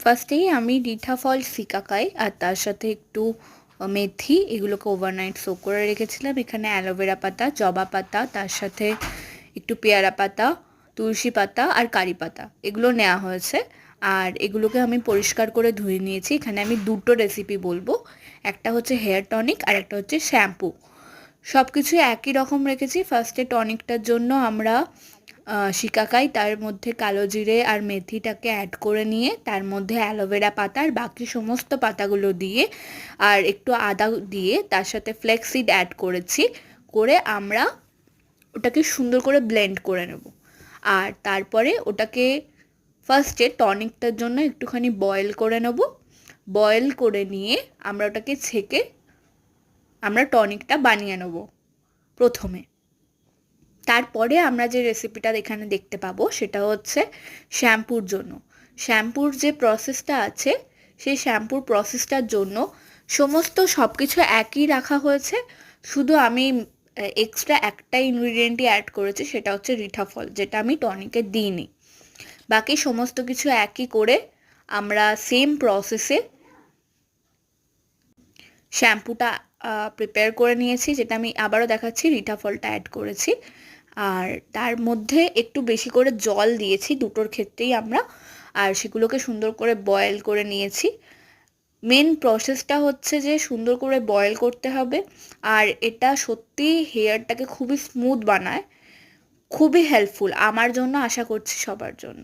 ফার্স্টেই আমি রিঠা ফল সিকাকাই আর তার সাথে একটু মেথি এগুলোকে ওভারনাইট সোক করে রেখেছিলাম। এখানে অ্যালোভেরা পাতা, জবা পাতা, তার সাথে একটু পেয়ারা পাতা, তুলসী পাতা আর কারি পাতা এগুলো নেওয়া হয়েছে। আর এগুলোকে আমি পরিষ্কার করে ধুয়ে নিয়েছি। এখানে আমি দুটো রেসিপি বলবো, একটা হচ্ছে হেয়ার টনিক আর একটা হচ্ছে শ্যাম্পু। সব কিছু একই রকম রেখেছি। ফার্স্টে টনিকটার জন্য আমরা শিকাকাই, তার মধ্যে কালো জিরে আর মেথিটাকে অ্যাড করে নিয়ে তার মধ্যে অ্যালোভেরা পাতা আর বাকি সমস্ত পাতাগুলো দিয়ে আর একটু আদা দিয়ে তার সাথে ফ্লেক্সিড অ্যাড করেছি। করে আমরা ওটাকে সুন্দর করে ব্লেন্ড করে নেব। আর তারপরে ওটাকে ফার্স্টে টনিকটার জন্য একটুখানি বয়েল করে নেব। বয়েল করে নিয়ে আমরা ওটাকে ছেঁকে আমরা টনিকটা বানিয়ে নেব প্রথমে। তারপরে আমরা যে রেসিপিটা এখানে দেখতে পাবো সেটা হচ্ছে শ্যাম্পুর জন্য। শ্যাম্পুর যে প্রসেসটা আছে সেই শ্যাম্পুর প্রসেসটার জন্য সমস্ত সব কিছু একই রাখা হয়েছে, শুধু আমি এক্সট্রা একটা ইনগ্রিডিয়েন্টই অ্যাড করেছি, সেটা হচ্ছে রিঠা ফল, যেটা আমি টনিকে দিইনি। বাকি সমস্ত কিছু একই করে আমরা সেম প্রসেসে শ্যাম্পুটা প্রিপেয়ার করে নিয়েছি, যেটা আমি আবারও দেখাচ্ছি। রিঠা ফলটা অ্যাড করেছি আর তার মধ্যে একটু বেশি করে জল দিয়েছি দুটোর ক্ষেত্রেই আমরা, আর সেগুলোকে সুন্দর করে বয়েল করে নিয়েছি। মেন প্রসেসটা হচ্ছে যে সুন্দর করে বয়েল করতে হবে, আর এটা সত্যি হেয়ারটাকে খুবই স্মুথ বানায়, খুবই হেল্পফুল আমার জন্য, আশা করছি সবার জন্য।